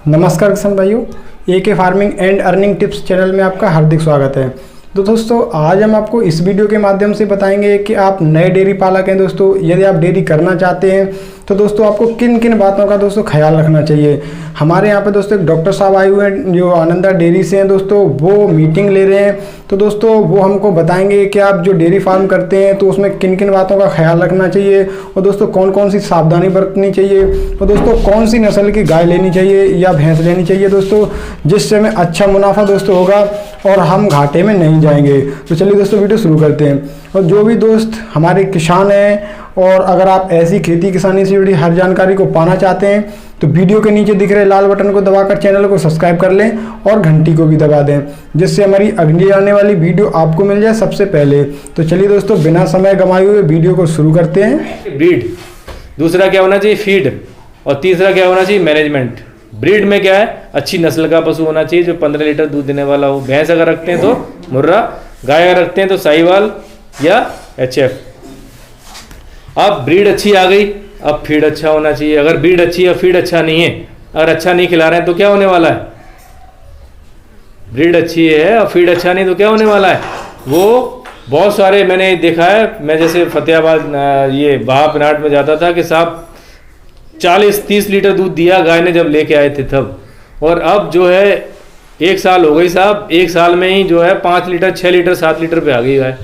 नमस्कार किसान भाइयों, AK farming and earning tips channel में आपका हार्दिक स्वागत है। तो दोस्तों आज हम आपको इस वीडियो के माध्यम से बताएंगे कि आप नए डेयरी पालक हैं दोस्तों, यदि आप डेयरी करना चाहते हैं तो दोस्तों आपको किन किन बातों का दोस्तों ख्याल रखना चाहिए। हमारे यहाँ पे दोस्तों एक डॉक्टर साहब आए हुए हैं जो आनंदा डेयरी से हैं दोस्तों, वो मीटिंग ले रहे हैं। तो दोस्तों वो हमको बताएंगे कि आप जो डेयरी फार्म करते हैं तो उसमें किन किन बातों का ख्याल रखना चाहिए और दोस्तों कौन कौन सी सावधानी बरतनी चाहिए और दोस्तों कौन सी नस्ल की गाय लेनी चाहिए या भैंस लेनी चाहिए दोस्तों, जिससे हमें अच्छा मुनाफा दोस्तों होगा और हम घाटे में नहीं जाएंगे। तो चलिए दोस्तों वीडियो शुरू करते हैं। और जो भी दोस्त हमारे किसान हैं और अगर आप ऐसी खेती किसानी से जुड़ी हर जानकारी को पाना चाहते हैं तो वीडियो के नीचे दिख रहे लाल बटन को दबाकर चैनल को सब्सक्राइब कर लें और घंटी को भी दबा दें, जिससे हमारी अगली आने वाली वीडियो आपको मिल जाए सबसे पहले। तो चलिए दोस्तों बिना समय गंवाए हुए वीडियो को शुरू करते हैं। ब्रीड, दूसरा क्या होना चाहिए फीड, और तीसरा क्या होना चाहिए मैनेजमेंट। ब्रीड में क्या है, अच्छी नस्ल का पशु होना चाहिए जो 15 लीटर दूध देने वाला हो। भैंस अगर रखते हैं तो मुर्रा, गाय अगर रखते हैं तो साहिवाल या HF। अब ब्रीड अच्छी आ गई, अब फीड अच्छा होना चाहिए। अगर ब्रीड अच्छी है फीड अच्छा नहीं है, अगर अच्छा नहीं खिला रहे हैं तो क्या होने वाला है। ब्रीड अच्छी है और फीड अच्छा नहीं तो क्या होने वाला है। वो बहुत सारे मैंने देखा है, मैं जैसे फतेहाबाद ये बहापनाट में जाता था कि साहब 40-30 लीटर दूध दिया गाय ने जब लेके आए थे तब, और अब जो है 1 साल हो गई साहब, 1 साल में ही जो है 5 लीटर 6 लीटर 7 लीटर पे आ गई गाय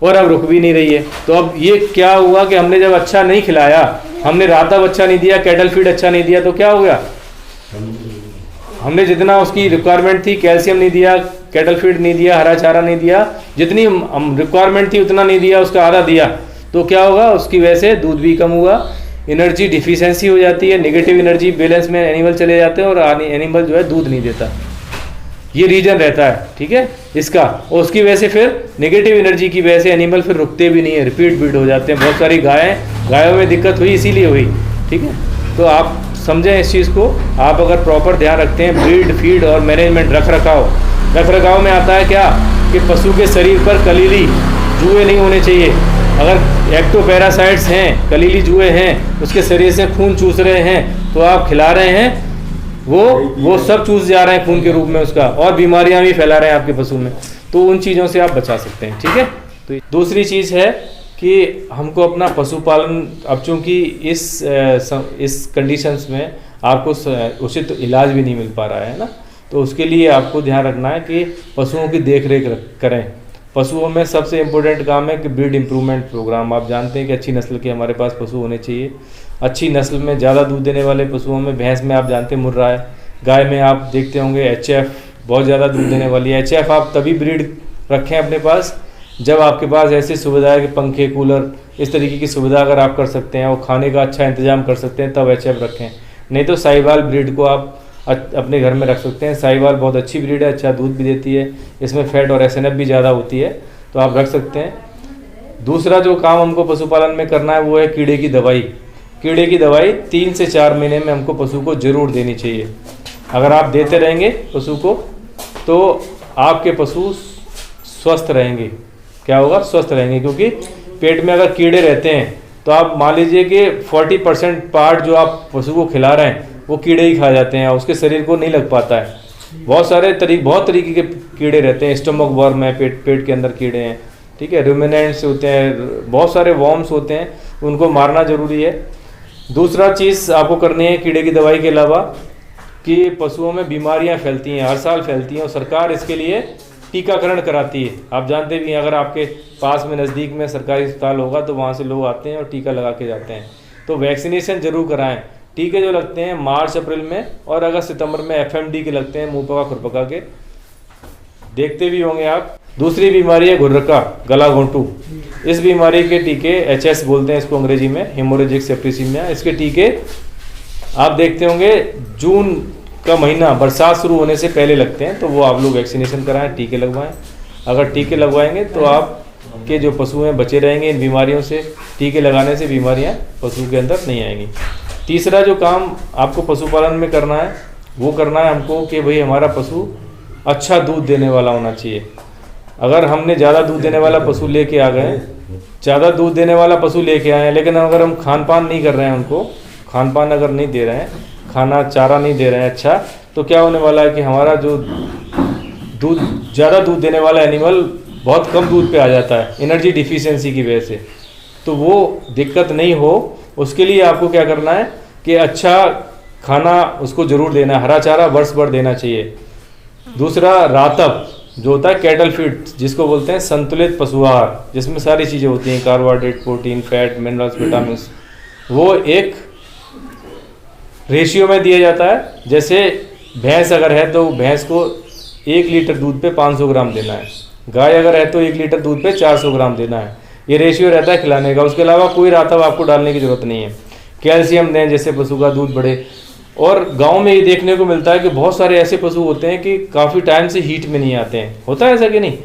और अब रुक भी नहीं रही है। तो अब ये क्या हुआ कि हमने जब अच्छा नहीं खिलाया, हमने रातब अच्छा नहीं दिया, कैटल फीड अच्छा नहीं दिया, तो क्या हो गया, हमने जितना उसकी रिक्वायरमेंट थी कैल्शियम नहीं दिया, कैटल फीड नहीं दिया, हरा चारा नहीं दिया, जितनी रिक्वायरमेंट थी उतना नहीं दिया, उसका आधा दिया, तो क्या होगा, उसकी वजह से दूध भी कम हुआ, एनर्जी डिफिशियंसी हो जाती है, नेगेटिव एनर्जी बैलेंस में एनिमल चले जाते हैं और एनिमल जो है दूध नहीं देता। ये रीजन रहता है, ठीक है इसका। और उसकी वजह से फिर नेगेटिव एनर्जी की वजह से एनिमल फिर रुकते भी नहीं है, रिपीट बीट हो जाते हैं। बहुत सारी गायों में दिक्कत हुई इसीलिए हुई, ठीक है। तो आप समझें इस चीज़ को, आप अगर प्रॉपर ध्यान रखते हैं ब्रीड फीड और मैनेजमेंट रख रखाव में आता है क्या कि पशु के शरीर पर कलीली जुए नहीं होने चाहिए। अगर एक्टोपैरासाइट्स हैं, कलीली जुए हैं, उसके शरीर से खून चूस रहे हैं तो आप खिला रहे हैं, वो सब चूस जा रहे हैं खून के रूप में उसका, और बीमारियां भी फैला रहे हैं आपके पशु में। तो उन चीज़ों से आप बचा सकते हैं, ठीक है। तो दूसरी चीज़ है कि हमको अपना पशुपालन, अब चूँकि इस कंडीशंस में आपको उचित इलाज भी नहीं मिल पा रहा है ना, तो उसके लिए आपको ध्यान रखना है कि पशुओं की देख रेख करें। पशुओं में सबसे इम्पोर्टेंट काम है कि ब्रीड इम्प्रूवमेंट प्रोग्राम। आप जानते हैं कि अच्छी नस्ल के हमारे पास पशु होने चाहिए। अच्छी नस्ल में ज़्यादा दूध देने वाले पशुओं में भैंस में आप जानते हैं मुर्रा है, गाय में आप देखते होंगे HF बहुत ज़्यादा दूध देने वाली है। HF आप तभी ब्रीड रखें अपने पास जब आपके पास ऐसी सुविधा है कि पंखे कूलर इस तरीके की सुविधा अगर आप कर सकते हैं और खाने का अच्छा इंतजाम कर सकते हैं तब HF रखें। नहीं तो साहिवाल ब्रीड को आप अपने घर में रख सकते हैं। साहिवाल बहुत अच्छी ब्रीड है, अच्छा दूध भी देती है, इसमें फैट और SNF भी ज़्यादा होती है, तो आप रख सकते हैं। दूसरा जो काम हमको पशुपालन में करना है वो है कीड़े की दवाई। कीड़े की दवाई 3 से 4 महीने में हमको पशु को जरूर देनी चाहिए। अगर आप देते रहेंगे पशु को तो आपके पशु स्वस्थ रहेंगे। क्या होगा, स्वस्थ रहेंगे, क्योंकि पेट में अगर कीड़े रहते हैं तो आप मान लीजिए कि 40% पार्ट जो आप पशु को खिला रहे हैं वो कीड़े ही खा जाते हैं, उसके शरीर को नहीं लग पाता है। बहुत तरीके के कीड़े रहते हैं, स्टमक वर्म है, पेट के अंदर कीड़े हैं, ठीक है, रुमिनेंट्स होते हैं, बहुत सारे वॉर्म्स होते हैं, उनको मारना जरूरी है। दूसरा चीज़ आपको करनी है कीड़े की दवाई के अलावा कि पशुओं में बीमारियां फैलती हैं, हर साल फैलती हैं, और सरकार इसके लिए टीकाकरण कराती है। आप जानते भी हैं, अगर आपके पास में नज़दीक में सरकारी अस्पताल होगा तो वहाँ से लोग आते हैं और टीका लगा के जाते हैं। तो वैक्सीनेशन जरूर कराएं। टीके जो लगते हैं मार्च अप्रैल में और अगस्त सितंबर में FMD के लगते हैं, मुँह पका खुरपका के, देखते भी होंगे आप। दूसरी बीमारी है घुर्रका, गला घोंटू। इस बीमारी के टीके HS बोलते हैं इसको अंग्रेजी में, हेमोरेजिक सेप्टिसिमिया। इसके टीके आप देखते होंगे जून का महीना बरसात शुरू होने से पहले लगते हैं, तो वो आप लोग वैक्सीनेशन कराएं, टीके लगवाएं। अगर टीके लगवाएंगे तो आप के जो पशु हैं बचे रहेंगे इन बीमारियों से। टीके लगाने से बीमारियां पशु के अंदर नहीं आएंगी। तीसरा जो काम आपको पशुपालन में करना है वो करना है हमको कि भाई हमारा पशु अच्छा दूध देने वाला होना चाहिए। अगर हमने ज़्यादा दूध देने वाला पशु लेके आ गए, ज़्यादा दूध देने वाला पशु लेके आए हैं, लेकिन अगर हम खान पान नहीं कर रहे हैं, उनको खान पान अगर नहीं दे रहे हैं, खाना चारा नहीं दे रहे हैं अच्छा, तो क्या होने वाला है कि हमारा जो दूध ज़्यादा दूध देने वाला एनिमल बहुत कम दूध पे आ जाता है एनर्जी डिफिशियंसी की वजह से। तो वो दिक्कत नहीं हो उसके लिए आपको क्या करना है कि अच्छा खाना उसको ज़रूर देना, हरा चारा वर्ष भर देना चाहिए। दूसरा रातब जो होता है कैटल फीड जिसको बोलते हैं संतुलित पशु आहार, जिसमें सारी चीज़ें होती हैं carbohydrate, protein, fat, minerals, vitamin, वो एक रेशियो में दिया जाता है। जैसे भैंस अगर है तो भैंस को 1 लीटर दूध पे 500 ग्राम देना है, गाय अगर है तो 1 लीटर दूध पे 400 ग्राम देना है। ये रेशियो रहता है खिलाने का। उसके अलावा कोई रातब आपको डालने की ज़रूरत नहीं है। कैल्शियम दें जिससे पशु का दूध बढ़े। और गांव में ये देखने को मिलता है कि बहुत सारे ऐसे पशु होते हैं कि काफ़ी टाइम से हीट में नहीं आते हैं, होता है ऐसा कि नहीं?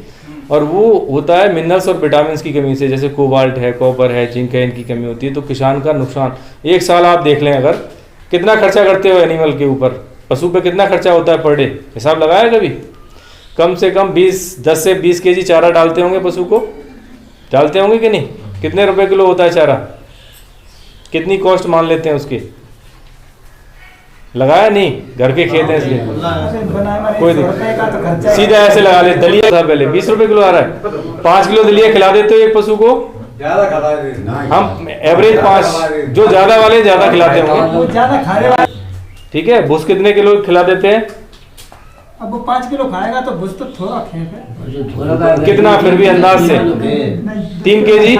और वो होता है मिनरल्स और विटामिन की कमी से, जैसे कोबाल्ट है, कॉपर है, जिंक है, इनकी कमी होती है। तो किसान का नुकसान, एक साल आप देख लें अगर कितना खर्चा करते हो एनिमल के ऊपर, पशु पे कितना खर्चा होता है पर डे, हिसाब लगाया कभी? कम से कम 10 से 20 केजी चारा डालते होंगे पशु को, डालते होंगे कि नहीं? कितने रुपए किलो होता है चारा? कितनी कॉस्ट मान लेते हैं उसकी? लगाया नहीं, घर के खेत हैं इसलिए कोई नहीं, सीधा ऐसे लगा ले। दलिया था पहले 20 रुपए किलो आ रहा है, 5 किलो दलिया खिला देते हो एक पशु को। हम एवरेज 5, जो ज्यादा वाले ज्यादा खिलाते होंगे, ठीक है। भूस कितने किलो खिला देते हैं? अब वो 5 किलो खाएगा तो भूस तो थोड़ा खेगा, कितना फिर भी अंदाज से 3 केजी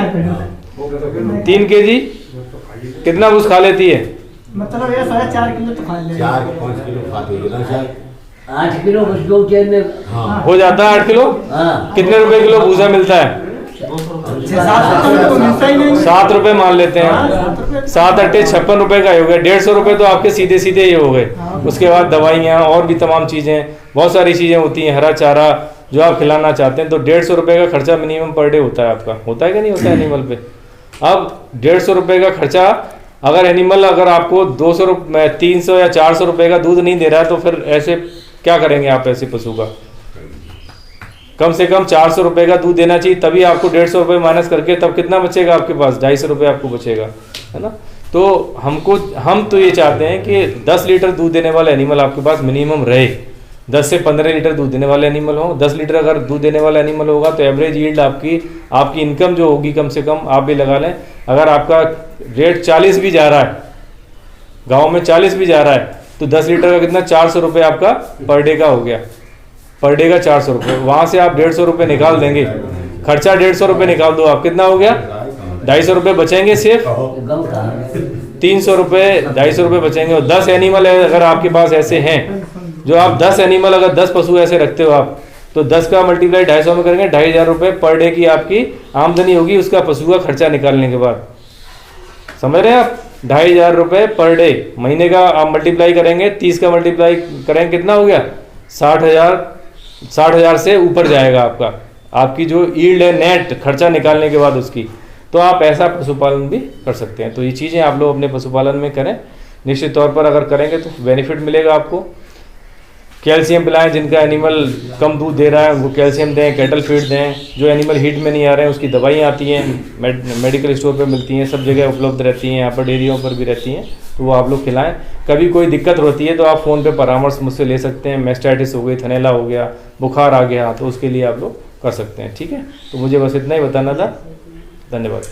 3 केजी कितना भूस खा लेती है? मतलब ये 4.5 किलो तो खा लेगा, 4-5 किलो खाते हैं। 8 किलो बस 2 चेन में हो जाता है 8 किलो। हाँ। कितने रुपए किलो भूसा मिलता है? 6-7 तो मिलता ही नहीं। 7 रुपए मान लेते हैं, 7 अट्टे 56 रुपए का ही हो गया। 150 रुपए तो आपके सीधे सीधे ही हो गए। उसके बाद दवाइयाँ और भी तमाम चीज़ें, बहुत सारी चीज़ें होती हैं, हरा चारा जो आप खिलाना चाहते हैं। तो 150 रुपए का खर्चा मिनिमम पर डे होता है आपका, होता है कि नहीं होता है एनिमल पे? अब 150 रुपए का खर्चा अगर एनिमल अगर आपको 200 रुपये 300 या 400 रुपए का दूध नहीं दे रहा है तो फिर ऐसे क्या करेंगे आप ऐसे पशु का? कम से कम 400 रुपए का दूध देना चाहिए, तभी आपको 150 रुपये माइनस करके तब कितना बचेगा आपके पास? 250 रुपये आपको बचेगा, है ना? तो हम तो ये चाहते हैं कि 10 लीटर दूध देने वाला एनिमल आपके पास मिनिमम रहे। 10 से 15 लीटर दूध देने वाले एनिमल हो। 10 लीटर अगर दूध देने वाला एनिमल होगा तो एवरेज यील्ड आपकी इनकम जो होगी, कम से कम आप भी लगा लें, अगर आपका रेट 40 भी जा रहा है, गांव में 40 भी जा रहा है, तो 10 लीटर का कितना? 400 रुपये आपका पर डे का हो गया। पर डे का 400 रुपये, वहाँ से आप 150 रुपये निकाल देंगे, खर्चा 150 रुपये निकाल दो आप, कितना हो गया? 250 रुपये बचेंगे सिर्फ। 300 रुपये 250 रुपये बचेंगे। और 10 एनिमल अगर आपके पास ऐसे हैं, जो आप 10 एनिमल अगर 10 पशु ऐसे रखते हो आप, तो 10 का मल्टीप्लाई 250 में करेंगे, 2500 रुपये पर डे की आपकी आमदनी होगी उसका पशु का खर्चा निकालने के बाद। समझ रहे हैं आप? 2500 रुपये पर डे, महीने का आप मल्टीप्लाई करेंगे, 30 का मल्टीप्लाई करेंगे, कितना हो गया? 60,000 से ऊपर जाएगा आपकी जो यील्ड है नेट खर्चा निकालने के बाद उसकी। तो आप ऐसा पशुपालन भी कर सकते हैं। तो ये चीज़ें आप लोग अपने पशुपालन में करें, निश्चित तौर पर अगर करेंगे तो बेनिफिट मिलेगा आपको। कैल्शियम पिलाएं, जिनका एनिमल कम दूध दे रहा है वो कैल्शियम दें, कैटल फीड दें। जो एनिमल हीट में नहीं आ रहे हैं उसकी दवाइयाँ आती हैं, मेडिकल स्टोर पे मिलती हैं, सब जगह उपलब्ध रहती हैं, यहाँ पर डेयरियों पर भी रहती हैं, तो वो आप लोग खिलाएं। कभी कोई दिक्कत होती है तो आप फ़ोन पे परामर्श मुझसे ले सकते हैं। मैस्टाइटिस हो गई, थनैला हो गया, बुखार आ गया, तो उसके लिए आप लोग कर सकते हैं, ठीक है? तो मुझे बस इतना ही बताना था। धन्यवाद।